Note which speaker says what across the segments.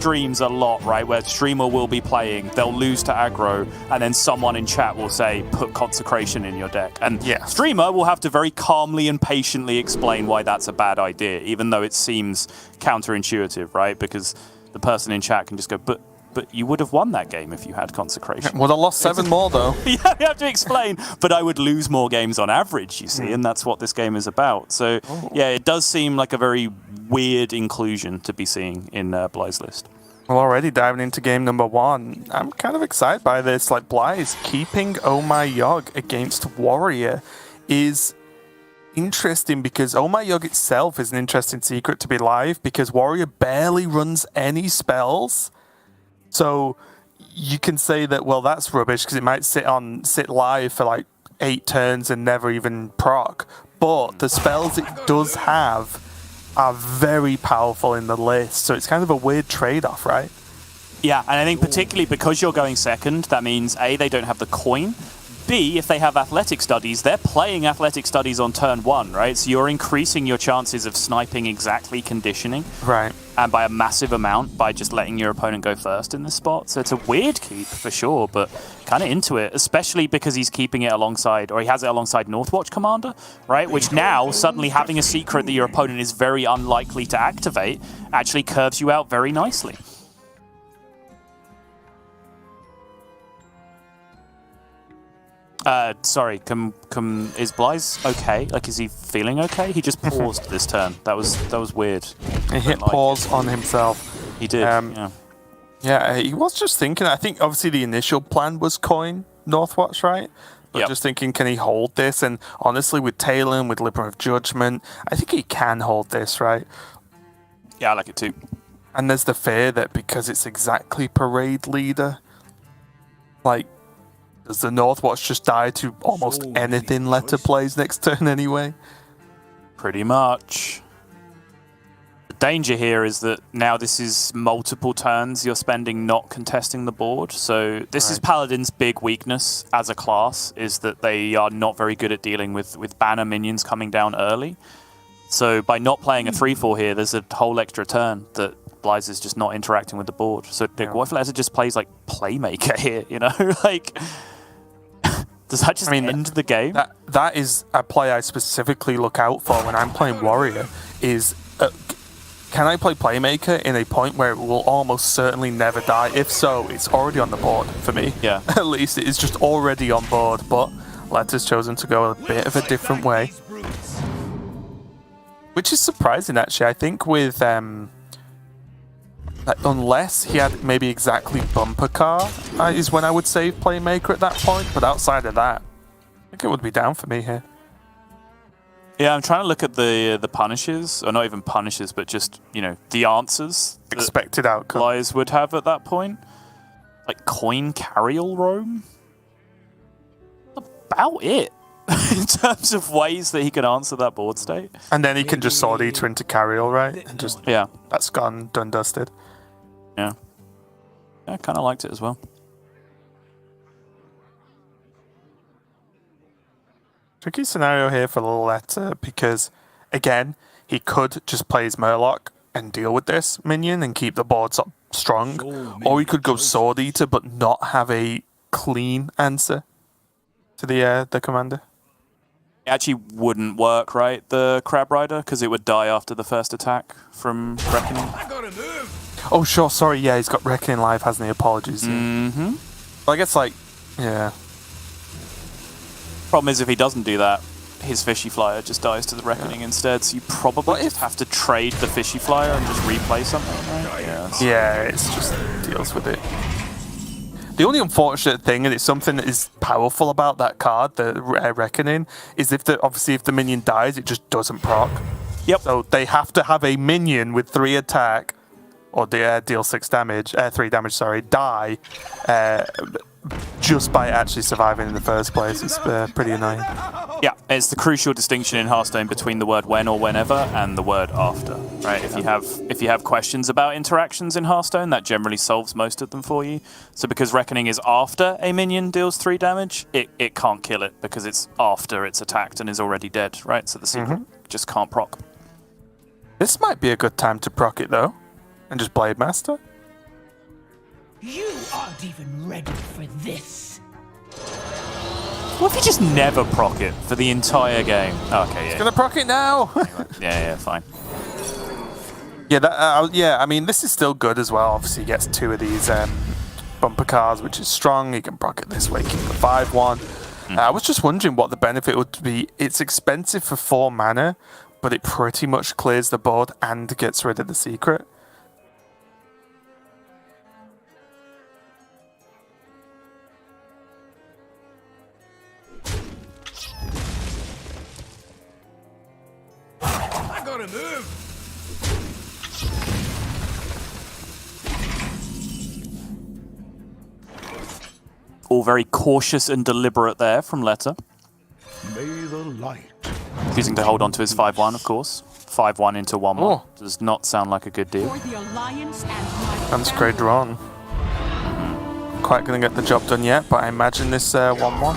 Speaker 1: streams a lot, right, where streamer will be playing, they'll lose to aggro, and then someone in chat will say, put Consecration in your deck. And streamer will have to very calmly and patiently explain why that's a bad idea, even though it seems counterintuitive, right? Because the person in chat can just go, but you would have won that game if you had Consecration.
Speaker 2: Would have lost 7 more, though.
Speaker 1: Yeah, you have to explain. But I would lose more games on average, you see, and that's what this game is about. So, yeah, it does seem like a very weird inclusion to be seeing in Bly's list.
Speaker 2: Well, already diving into game number 1, I'm kind of excited by this. Like, Bly's keeping Oh My Yogg against Warrior is interesting because Oh My Yogg itself is an interesting secret to be live because Warrior barely runs any spells. So you can say that, well, that's rubbish because it might sit live for like 8 turns and never even proc. But the spells it does have are very powerful in the list. So it's kind of a weird trade-off, right?
Speaker 1: Yeah, and I think particularly because you're going second, that means A, they don't have the coin. B, if they have Athletic Studies, they're playing Athletic Studies on turn 1, right? So you're increasing your chances of sniping exactly conditioning.
Speaker 2: Right.
Speaker 1: And by a massive amount by just letting your opponent go first in this spot. So it's a weird keep for sure, but kind of into it, especially because he's keeping it alongside, or he has it alongside Northwatch Commander, right? Which now, suddenly having a secret that your opponent is very unlikely to activate actually curves you out very nicely. Sorry, is Blyze okay? Like, is he feeling okay? He just paused this turn. That was weird.
Speaker 2: He hit pause on himself.
Speaker 1: He did, yeah.
Speaker 2: Yeah, he was just thinking, I think obviously the initial plan was coin Northwatch, right? But just thinking, can he hold this? And honestly, with Talon, with Libra of Judgment, I think he can hold this, right?
Speaker 1: Yeah, I like it too.
Speaker 2: And there's the fear that because it's exactly Parade Leader, like, does the Northwatch just die to almost anything Leta plays next turn anyway?
Speaker 1: Pretty much. The danger here is that now this is multiple turns you're spending not contesting the board. So this is Paladin's big weakness as a class, is that they are not very good at dealing with banner minions coming down early. So by not playing a 3-4 here, there's a whole extra turn that Blyze is just not interacting with the board. So what if Leta just plays like Playmaker here, you know? Like, does that just end the game?
Speaker 2: That is a play I specifically look out for when I'm playing Warrior, is can I play Playmaker in a point where it will almost certainly never die? If so, it's already on the board for me.
Speaker 1: Yeah.
Speaker 2: At least it is just already on board, but Leta's chosen to go a bit of a different way. Which is surprising, actually. I think with... unless he had maybe exactly Bumper Car is when I would save Playmaker at that point, but outside of that, I think it would be down for me here.
Speaker 1: Yeah, I'm trying to look at the punishes, or not even punishes, but just, you know, the answers.
Speaker 2: Expected outcome.
Speaker 1: Blyze would have at that point. Like Coin Carriel Roam? About it. In terms of ways that he can answer that board state.
Speaker 2: And then he can just Sword Eater into Carriel, right? And just, that's gone, done, dusted.
Speaker 1: Yeah. I kind of liked it as well.
Speaker 2: Tricky scenario here for Leta because, again, he could just play his Murloc and deal with this minion and keep the board strong. Or he could go Sword Eater but not have a clean answer to the commander.
Speaker 1: It actually wouldn't work, right, the Crab Rider, because it would die after the first attack from Reckoning.
Speaker 2: Oh, sure, sorry, yeah, he's got Reckoning live, hasn't he? Apologies.
Speaker 1: Mm-hmm.
Speaker 2: Well, I guess, like, yeah.
Speaker 1: Problem is, if he doesn't do that, his Fishy Flyer just dies to the Reckoning instead, so you probably just have to trade the Fishy Flyer and just replay something, right?
Speaker 2: Yeah, it's just deals with it. The only unfortunate thing, and it's something that is powerful about that card, the Reckoning, is obviously if the minion dies, it just doesn't proc.
Speaker 1: Yep.
Speaker 2: So they have to have a minion with 3 attack, or deal 3 damage, die, just by actually surviving in the first place. It's pretty annoying.
Speaker 1: Yeah, it's the crucial distinction in Hearthstone between the word when or whenever and the word after, right? If you have questions about interactions in Hearthstone, that generally solves most of them for you. So because Reckoning is after a minion deals 3 damage, it can't kill it because it's after it's attacked and is already dead, right? So the secret just can't proc.
Speaker 2: This might be a good time to proc it though, and just Blade Master.
Speaker 3: You aren't even ready for this.
Speaker 1: What if you just never proc it for the entire game? Okay, yeah.
Speaker 2: Gonna proc it now.
Speaker 1: Yeah, fine.
Speaker 2: Yeah, yeah. I mean, this is still good as well. Obviously, he gets 2 of these bumper cards, which is strong. He can proc it this way, keep the 5/1. I was just wondering what the benefit would be. It's expensive for 4 mana, but it pretty much clears the board and gets rid of the secret.
Speaker 3: I gotta move.
Speaker 1: All very cautious and deliberate there from Leta.
Speaker 3: May the light.
Speaker 1: Choosing to hold on to his 5/1, of course. 5/1 into 1/1.
Speaker 2: Oh.
Speaker 1: Does not sound like a good deal.
Speaker 4: For the Alliance and my
Speaker 2: That's great drawn. Quite gonna get the job done yet, but I imagine this 1/1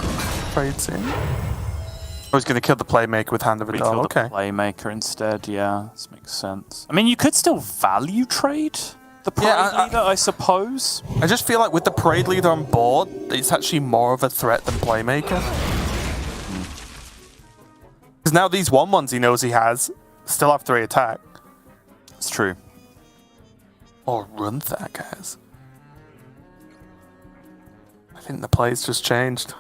Speaker 2: trades in. Oh, he's gonna kill the playmaker with Hand of a Doll.
Speaker 1: Kill
Speaker 2: Okay.
Speaker 1: the playmaker instead, yeah. This makes sense. I mean, you could still value trade the Parade Leader, I suppose.
Speaker 2: I just feel like with the Parade Leader on board, it's actually more of a threat than Playmaker. Because now these 1/1s he knows he has still have 3 attack.
Speaker 1: It's true.
Speaker 2: Or run that has. I think the play's just changed.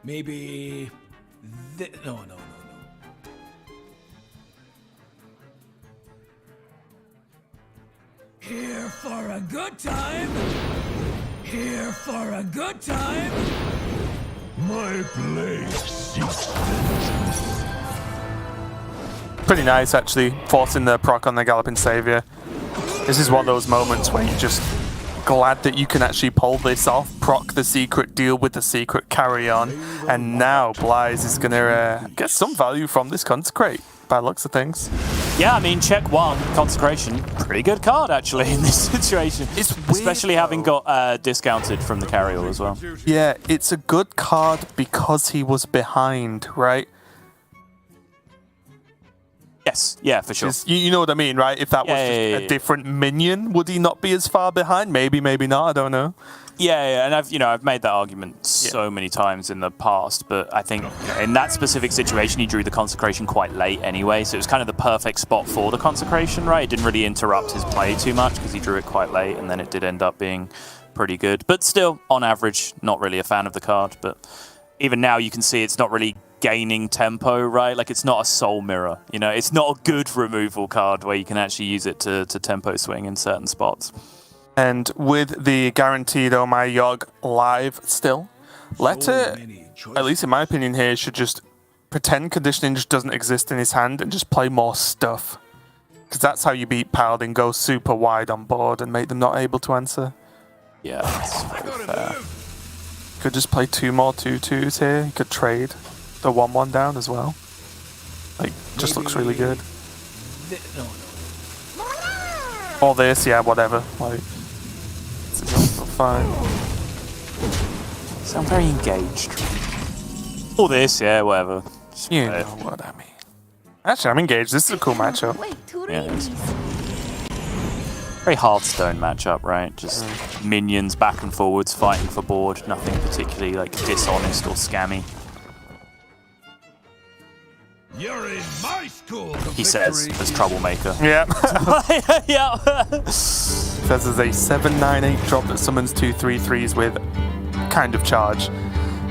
Speaker 3: Maybe... No. Here for a good time. Here for a good time. My blade seeks vengeance.
Speaker 2: Pretty nice, actually, forcing the proc on the Galloping Savior. This is one of those moments where you're just glad that you can actually pull this off, proc the secret, deal with the secret, carry on, and now Blyze is going to get some value from this Consecrate, by the looks of things.
Speaker 1: Yeah, I mean, check 1, Consecration, pretty good card, actually, in this situation.
Speaker 2: It's weird,
Speaker 1: especially having got discounted from the carry-all as well.
Speaker 2: Yeah, it's a good card because he was behind, right?
Speaker 1: Yes, yeah, for sure.
Speaker 2: You know what I mean, right? If that was just a different minion, would he not be as far behind? Maybe, maybe not, I don't know.
Speaker 1: Yeah, and I've made that argument so many times in the past, but I think in that specific situation, he drew the Consecration quite late anyway, so it was kind of the perfect spot for the Consecration, right? It didn't really interrupt his play too much because he drew it quite late, and then it did end up being pretty good. But still, on average, not really a fan of the card, but even now you can see it's not really gaining tempo, right? Like, it's not a soul mirror, you know? It's not a good removal card where you can actually use it to tempo swing in certain spots.
Speaker 2: And with the guaranteed Oh My Yogg live still, Leta, at least in my opinion here, should just pretend conditioning just doesn't exist in his hand and just play more stuff. Because that's how you beat Paladin, go super wide on board and make them not able to answer.
Speaker 1: Yeah, that's very fair.
Speaker 2: Could just play 2 more 2/2s here. He could trade the 1/1 down as well. Like, just looks really good.
Speaker 3: No.
Speaker 2: Or this, yeah, whatever. Like, it's also fine.
Speaker 1: Sound very engaged. Or this, yeah, whatever. Just
Speaker 2: You
Speaker 1: play
Speaker 2: know
Speaker 1: it.
Speaker 2: what I mean. Actually, I'm engaged. This is a cool matchup.
Speaker 4: Wait, two
Speaker 1: Yeah, it is.
Speaker 4: ladies.
Speaker 1: Very Hearthstone matchup, right? Just minions back and forwards fighting for board. Nothing particularly like dishonest or scammy.
Speaker 3: You're in my school.
Speaker 1: He says as troublemaker.
Speaker 2: Yeah.
Speaker 1: Yeah.
Speaker 2: Says there's a 7/9/8 drop that summons 2 3/3s with kind of charge.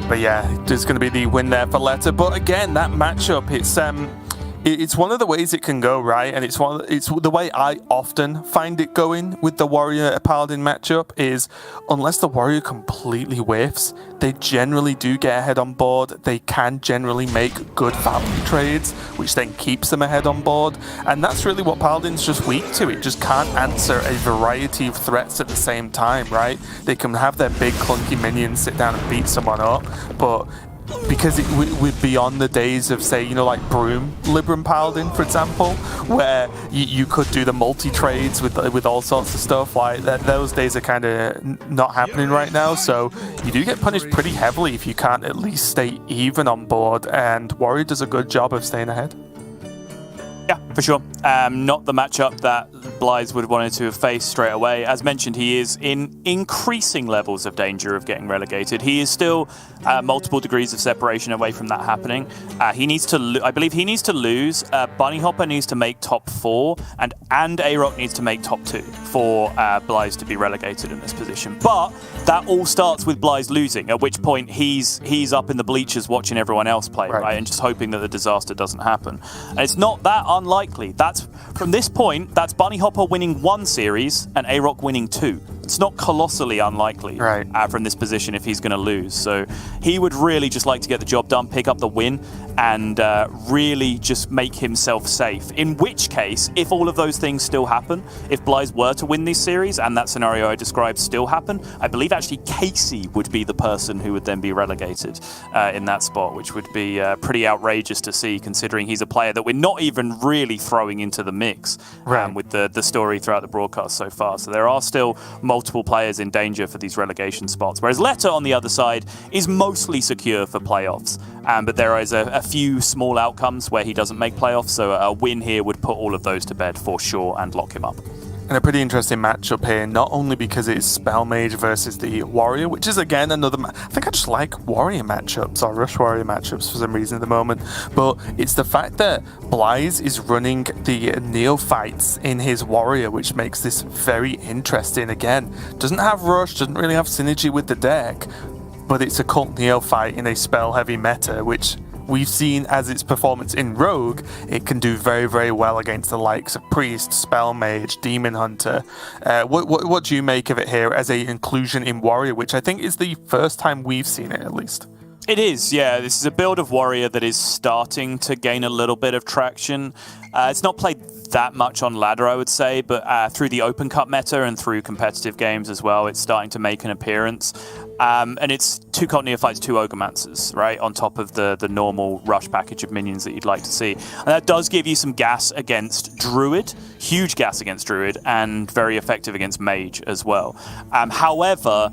Speaker 2: But yeah, there's going to be the win there for Leta. But again, that matchup, it's one of the ways it can go, right? And it's the way I often find it going with the Warrior Paladin matchup is unless the Warrior completely whiffs, they generally do get ahead on board. They can generally make good value trades, which then keeps them ahead on board. And that's really what Paladin's just weak to. It just can't answer a variety of threats at the same time, right? They can have their big clunky minions sit down and beat someone up, but because we're beyond the days of, say, you know, like Broom Libram Paladin, for example, where you could do the multi-trades with all sorts of stuff. Like those days are kind of not happening right now, so you do get punished pretty heavily if you can't at least stay even on board, and Warrior does a good job of staying ahead.
Speaker 1: Yeah, for sure. Not the matchup that xBlyzes would have wanted to have faced straight away. As mentioned, he is in increasing levels of danger of getting relegated. He is still multiple degrees of separation away from that happening. He needs to, I believe, he needs to lose. Bunny Hopper needs to make top 4, and A-Rock needs to make top 2 for xBlyzes to be relegated in this position. But that all starts with xBlyzes losing, at which point he's up in the bleachers watching everyone else play, right? And just hoping that the disaster doesn't happen. And it's not that unlikely. That's from this point, that's Bunny Hopper winning 1 series and A-Rock winning 2. It's not colossally unlikely from this position if he's going to lose. So he would really just like to get the job done, pick up the win, and really just make himself safe. In which case, if all of those things still happen, if xBlyzes were to win this series and that scenario I described still happen, I believe actually Casey would be the person who would then be relegated in that spot, which would be pretty outrageous to see, considering he's a player that we're not even really throwing into the mix with the story throughout the broadcast so far. So there are still multiple players in danger for these relegation spots, whereas Leta on the other side is mostly secure for playoffs. But there is a few small outcomes where he doesn't make playoffs, so a win here would put all of those to bed for sure and lock him up.
Speaker 2: And a pretty interesting matchup here, not only because it's Spell Mage versus the Warrior, which is again another... I think I just like Warrior matchups, or Rush Warrior matchups for some reason at the moment, but it's the fact that xBlyzes is running the Neophytes in his Warrior, which makes this very interesting. Again, doesn't have Rush, doesn't really have synergy with the deck, but it's a Cult Neophyte in a spell-heavy meta, which we've seen as its performance in Rogue. It can do very, very well against the likes of Priest, Spell Mage, Demon Hunter. What do you make of it here as a inclusion in Warrior, which I think is the first time we've seen it, at least?
Speaker 1: It is, yeah. This is a build of Warrior that is starting to gain a little bit of traction. It's not played that much on ladder, I would say, but through the Open Cup meta and through competitive games as well, it's starting to make an appearance. And it's 2 Cult Neophytes, 2 Ogremancers, right, on top of the normal rush package of minions that you'd like to see. And that does give you some gas against Druid, huge gas against Druid, and very effective against Mage as well. However,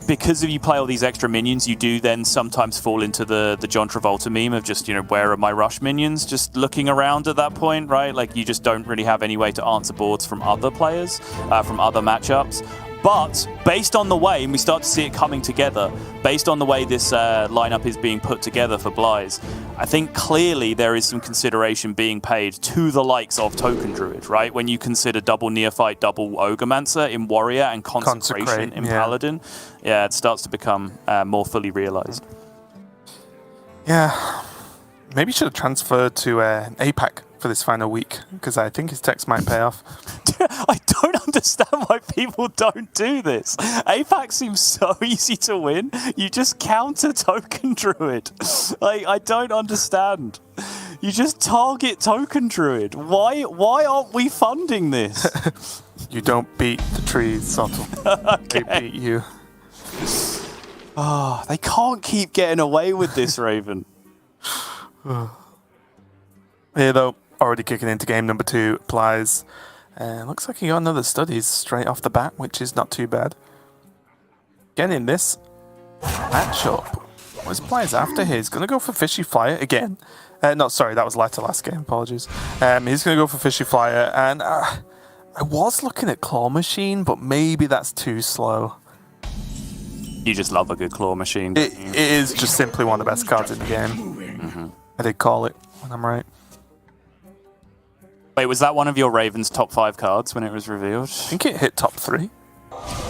Speaker 1: because if you play all these extra minions, you do then sometimes fall into the John Travolta meme of just, where are my rush minions? Just looking around at that point, right? Like, you just don't really have any way to answer boards from other players, from other matchups. But based on the way, and we start to see it coming together, based on the way this lineup is being put together for xBlyzes, I think clearly there is some consideration being paid to the likes of Token Druid, right? When you consider double Neophyte, double Ogremantcer in Warrior and Consecration in Paladin, it starts to become more fully realized.
Speaker 2: Yeah, maybe should have transferred to APAC for this final week, because I think his techs might pay off.
Speaker 1: I don't understand why people don't do this. APAC seems so easy to win. You just counter Token Druid. Like, I don't understand. You just target Token Druid. Why aren't we funding this?
Speaker 2: You don't beat the trees, Subtle.
Speaker 1: Okay.
Speaker 2: They beat you.
Speaker 1: Oh, they can't keep getting away with this, Raven.
Speaker 2: Here, though, already kicking into game number 2, xBlyzes. Looks like he got another studies straight off the bat, which is not too bad. Getting this matchup. What is xBlyzes after here? He's going to go for Fishy Flyer again. No, sorry, that was Leta last game, apologies. He's going to go for Fishy Flyer, and I was looking at Claw Machine, but maybe that's too slow.
Speaker 1: You just love a good Claw Machine.
Speaker 2: It is just simply one of the best cards in the game.
Speaker 1: Mm-hmm.
Speaker 2: I did call it when I'm right.
Speaker 1: Wait, was that one of your Ravens top 5 cards when it was revealed?
Speaker 2: I think it hit top 3.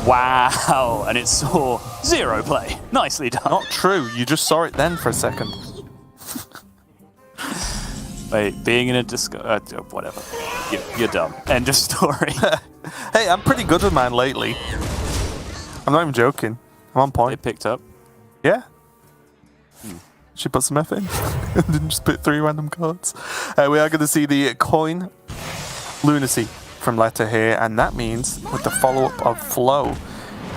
Speaker 1: Wow, and it saw 0 play. Nicely done.
Speaker 2: Not true, you just saw it then for a second.
Speaker 1: Wait, being in a whatever. You're dumb. End of story.
Speaker 2: Hey, I'm pretty good with mine lately. I'm not even joking. I'm on point.
Speaker 1: It picked up.
Speaker 2: Yeah. She put some F in. Didn't just put 3 random cards. We are going to see the coin Lunacy from Leta here, and that means with the follow-up of Flow.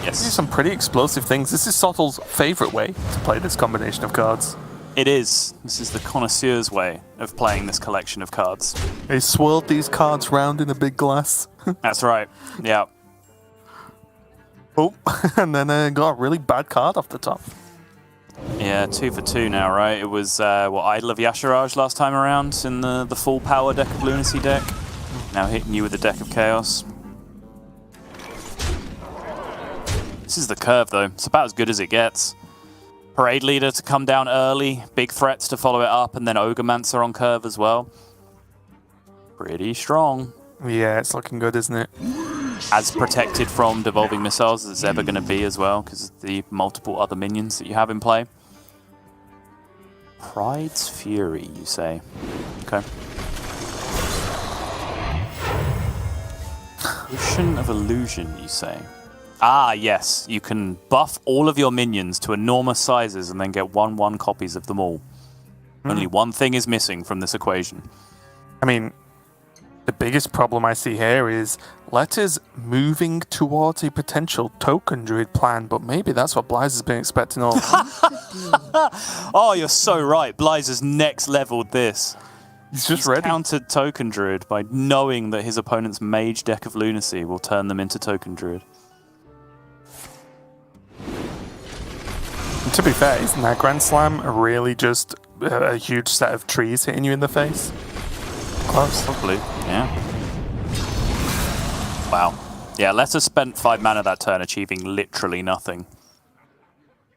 Speaker 1: Yes.
Speaker 2: Do some pretty explosive things. This is Sottle's favourite way to play this combination of cards.
Speaker 1: It is. This is the connoisseur's way of playing this collection of cards.
Speaker 2: He swirled these cards round in a big glass.
Speaker 1: That's right. Yeah.
Speaker 2: Oh, and then got a really bad card off the top.
Speaker 1: Yeah, 2 for 2 now, right? It was Idol of Yasharaj last time around in the full power deck of Lunacy deck. Now hitting you with the deck of Chaos. This is the curve, though. It's about as good as it gets. Parade Leader to come down early, big threats to follow it up, and then Ogremancer on curve as well. Pretty strong.
Speaker 2: Yeah, it's looking good, isn't it?
Speaker 1: As protected from devolving missiles as it's ever going to be as well, because of the multiple other minions that you have in play. Pride's Fury, you say? Okay. Ocean of Illusion, you say? Ah, yes. You can buff all of your minions to enormous sizes and then get 1/1 copies of them all. Only one thing is missing from this equation.
Speaker 2: I mean, the biggest problem I see here is Leta's moving towards a potential token druid plan, but maybe that's what Blyze has been expecting all along.
Speaker 1: Oh, you're so right. Blyze has next leveled this.
Speaker 2: He's ready.
Speaker 1: Countered token druid by knowing that his opponent's mage deck of Lunacy will turn them into token druid.
Speaker 2: And to be fair, isn't that Grand Slam really just a huge set of trees hitting you in the face? Close.
Speaker 1: Probably, yeah. Wow. Yeah, Leta spent 5 mana that turn, achieving literally nothing.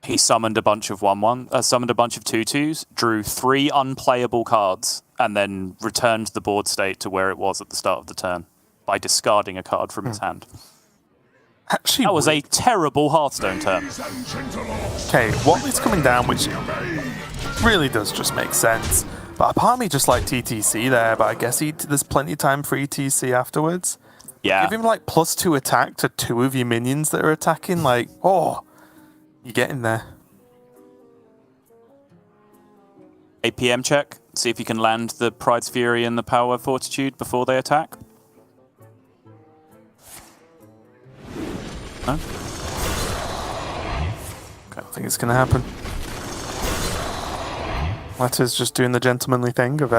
Speaker 1: He summoned a bunch of 1/1, summoned a bunch of 2/2s, drew 3 unplayable cards, and then returned the board state to where it was at the start of the turn by discarding a card from his hand.
Speaker 2: Actually,
Speaker 1: That was a terrible Hearthstone turn.
Speaker 2: okay, Watley's coming down, which really does just make sense. But a part of me just like TTC there, but I guess there's plenty of time for ETC afterwards.
Speaker 1: Yeah.
Speaker 2: Give him like +2 attack to 2 of your minions that are attacking, like, oh, you're getting there.
Speaker 1: APM check. See if you can land the Pride's Fury and the Power Fortitude before they attack. No?
Speaker 2: I don't think it's going to happen. Leta's just doing the gentlemanly thing of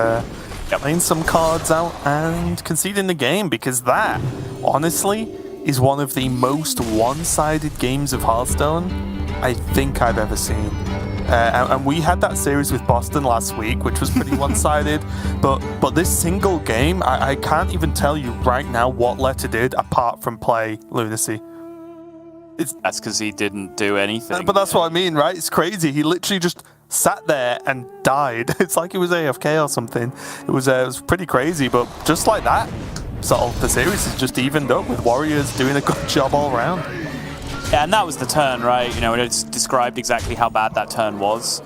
Speaker 2: laying some cards out and conceding the game, because that, honestly, is one of the most one-sided games of Hearthstone I think I've ever seen. And we had that series with Boston last week, which was pretty one-sided. But this single game, I can't even tell you right now what Leta did apart from play Lunacy.
Speaker 1: That's because he didn't do anything.
Speaker 2: But that's what I mean, right? It's crazy. He literally just sat there and died. It's like he was AFK or something. It was pretty crazy, but just like that, sort of the series is just evened up with Warriors doing a good job all around.
Speaker 1: Yeah, and that was the turn, right? You know, it's described exactly how bad that turn was.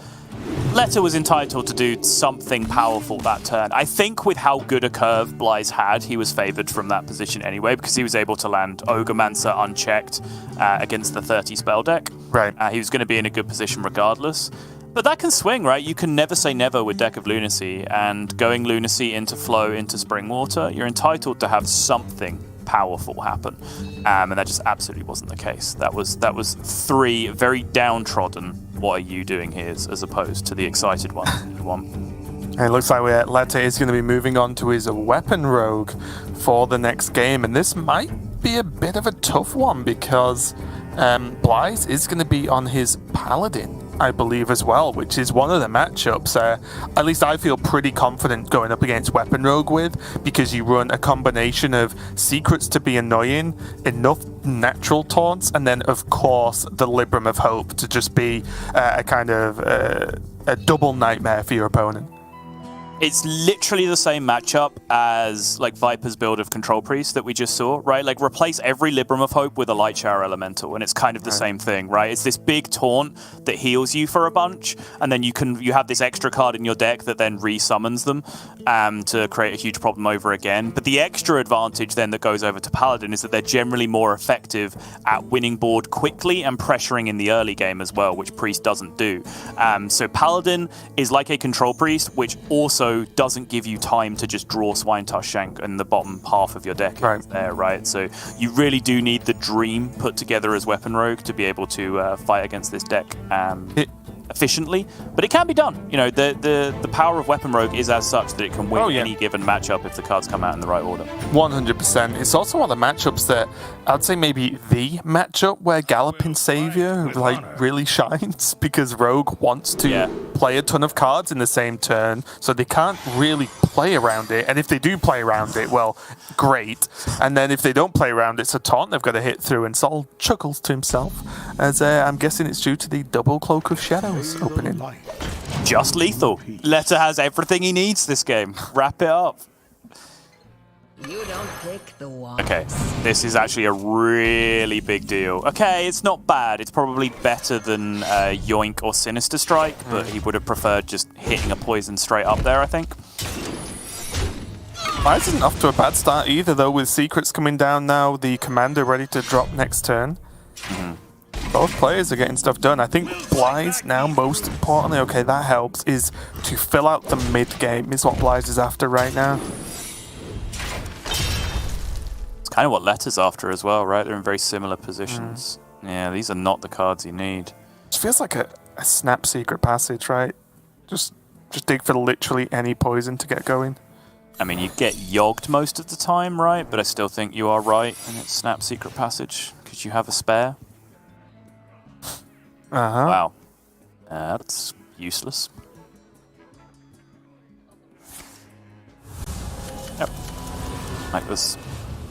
Speaker 1: Leta was entitled to do something powerful that turn. I think with how good a curve Blyze had, he was favoured from that position anyway, because he was able to land Ogremancer unchecked against the 30 spell deck.
Speaker 2: Right.
Speaker 1: He was going to be in a good position regardless. But that can swing, right? You can never say never with Deck of Lunacy, and going Lunacy into Flow into Springwater, you're entitled to have something powerful happen. And that just absolutely wasn't the case. That was 3 very downtrodden, what are you doing here, as opposed to the excited one.
Speaker 2: It looks like Leta is going to be moving on to his weapon rogue for the next game, and this might be a bit of a tough one because Blyze is going to be on his paladin, I believe, as well, which is one of the matchups at least I feel pretty confident going up against Weapon Rogue with, because you run a combination of secrets to be annoying, enough natural taunts, and then of course the Libram of Hope to just be a kind of a double nightmare for your opponent.
Speaker 1: It's literally the same matchup as like Viper's build of Control Priest that we just saw, right? Like replace every Libram of Hope with a Light Shower Elemental, and it's kind of the same thing, right? It's this big taunt that heals you for a bunch, and then you have this extra card in your deck that then resummons them to create a huge problem over again. But the extra advantage then that goes over to Paladin is that they're generally more effective at winning board quickly and pressuring in the early game as well, which Priest doesn't do. So Paladin is like a Control Priest, which also doesn't give you time to just draw Swine Tusk Shank in the bottom half of your deck.
Speaker 2: Right.
Speaker 1: There, right? So you really do need the Dream put together as Weapon Rogue to be able to fight against this deck. efficiently, but it can be done. You know, the power of Weapon Rogue is as such that it can win any given matchup if the cards come out in the right order.
Speaker 2: 100%. It's also one of the matchups that I'd say maybe the matchup where Galloping Savior like really shines, because Rogue wants to play a ton of cards in the same turn, so they can't really play around it. And if they do play around it, well, great. And then if they don't play around it, it's a taunt they've got to hit through. And Sol chuckles to himself, as I'm guessing it's due to the double Cloak of Shadows opening.
Speaker 1: Just lethal. Leta has everything he needs this game. Wrap it up.
Speaker 5: You don't pick the one.
Speaker 1: Okay, this is actually a really big deal. Okay, it's not bad. It's probably better than Yoink or Sinister Strike, but he would have preferred just hitting a poison straight up there, I think.
Speaker 2: Lies isn't off to a bad start either, though, with Secrets coming down now, the Commander ready to drop next turn. Both players are getting stuff done. I think xBlyzes now, most importantly, okay, that helps, is to fill out the mid-game, is what xBlyzes is after right now.
Speaker 1: It's kind of what Leta's after as well, right? They're in very similar positions. Yeah, these are not the cards you need.
Speaker 2: It feels like a snap Secret Passage, right? Just dig for literally any poison to get going.
Speaker 1: I mean, you get yogged most of the time, right? But I still think you are right, and it's snap Secret Passage, because you have a spare. Wow. That's useless. Yep. Like this.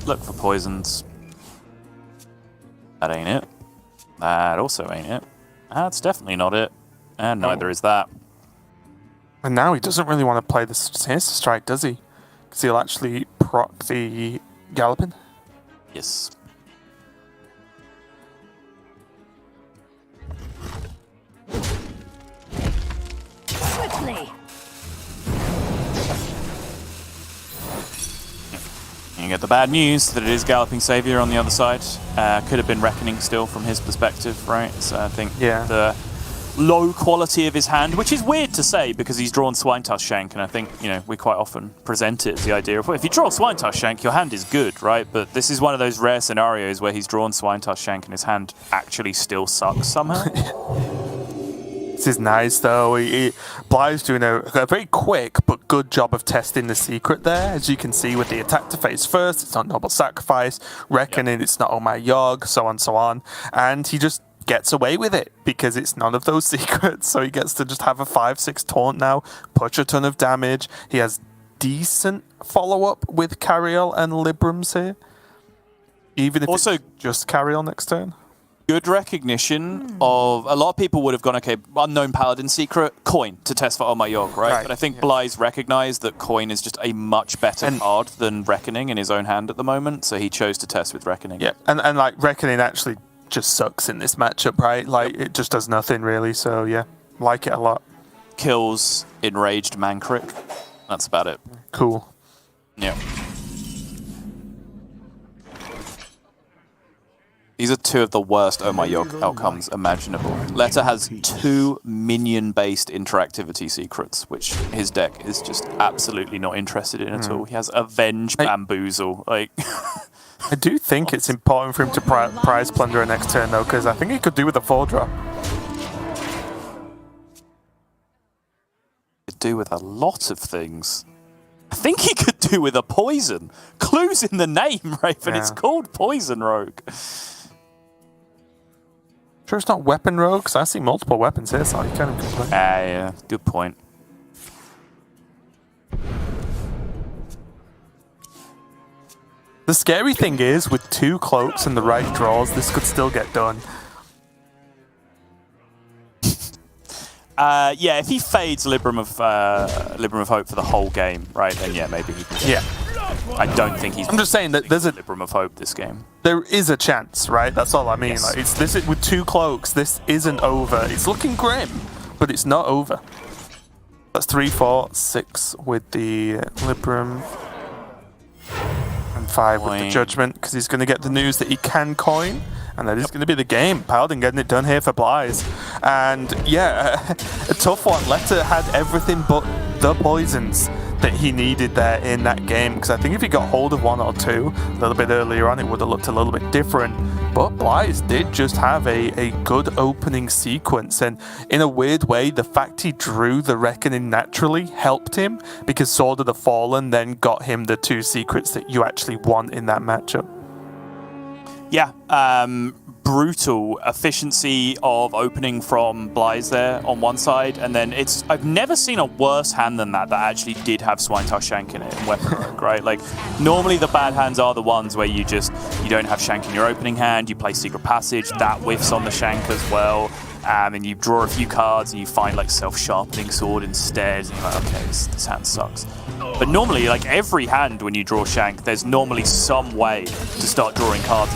Speaker 1: Look for poisons. That ain't it. That also ain't it. That's definitely not it. And neither is that.
Speaker 2: And now he doesn't really want to play the Sinister Strike, does he? Because he'll actually proc the Galloping.
Speaker 1: Yes.
Speaker 5: Quickly.
Speaker 1: You get the bad news that it is Galloping Savior on the other side. Could have been Reckoning still from his perspective, right? So I think the low quality of his hand, which is weird to say because he's drawn Swine Tusk Shank, and I think, you know, we quite often present it as the idea of, well, if you draw Swine Tusk Shank, your hand is good, right? But this is one of those rare scenarios where he's drawn Swine Tusk Shank and his hand actually still sucks somehow.
Speaker 2: This is nice, though. xBlyzes doing a very quick but good job of testing the secret there. As you can see with the attack to face first, it's not Noble Sacrifice, Reckoning, it's not Oh My Yogg, so on, so on. And he just gets away with it because it's none of those secrets. So he gets to just have a 5/6 taunt now, push a ton of damage. He has decent follow-up with Carriel and Librams here. Even if
Speaker 1: also,
Speaker 2: it's just Carriel next turn.
Speaker 1: Good recognition of, a lot of people would have gone, okay, unknown Paladin secret, Coin to test for Oh My Yogg, right? But I think xBlyzes recognized that Coin is just a much better card than Reckoning in his own hand at the moment, so he chose to test with Reckoning.
Speaker 2: Yeah, and like Reckoning actually just sucks in this matchup, right? Like, it just does nothing really, so yeah, like it a lot.
Speaker 1: Kills Enraged Mankrik. That's about it.
Speaker 2: Cool.
Speaker 1: Yeah. These are two of the worst Oh My Yogg outcomes imaginable. Leta has 2 minion-based interactivity secrets, which his deck is just absolutely not interested in at all. He has Avenge Bamboozle. Like,
Speaker 2: I do think it's important for him to prize Plunderer next turn, though, because I think he could do with a 4-drop.
Speaker 1: Could do with a lot of things. I think he could do with a poison. Clue's in the name, Raven. It's called Poison Rogue.
Speaker 2: Sure it's not Weapon Rogue, because I see multiple weapons here, so you can't even complain.
Speaker 1: Yeah, good point.
Speaker 2: The scary thing is, with 2 cloaks and the right draws, this could still get done.
Speaker 1: Yeah, if he fades Libram of Hope for the whole game, right, then yeah, maybe he can get I don't think he's...
Speaker 2: I'm just saying that there's a...
Speaker 1: Libram of Hope this game.
Speaker 2: There is a chance, right? That's all I mean.
Speaker 1: Yes.
Speaker 2: Like, this with 2 cloaks, this isn't over. It's looking grim, but it's not over. That's 3, 4, 6 with the Libram. And 5 with the Judgment, because he's going to get the news that he can coin. And that is going to be the game. Paladin getting it done here for xBlyzes. And yeah, a tough one. Leta had everything but the poisons that he needed there in that game. Because I think if he got hold of 1 or 2 a little bit earlier on, it would have looked a little bit different. But Blyze did just have a good opening sequence, and in a weird way, the fact he drew the Reckoning naturally helped him, because Sword of the Fallen then got him the 2 secrets that you actually want in that matchup.
Speaker 1: Yeah, brutal efficiency of opening from Blyze there on one side, and then I've never seen a worse hand than that actually did have Swine Tusk Shank in it and Weapon Rogue, right? Like, normally the bad hands are the ones where you don't have Shank in your opening hand, you play Secret Passage, that whiffs on the Shank as well, and you draw a few cards and you find like Self-Sharpening Sword instead, and you're like, okay, this hand sucks. But normally, like every hand when you draw Shank, there's normally some way to start drawing cards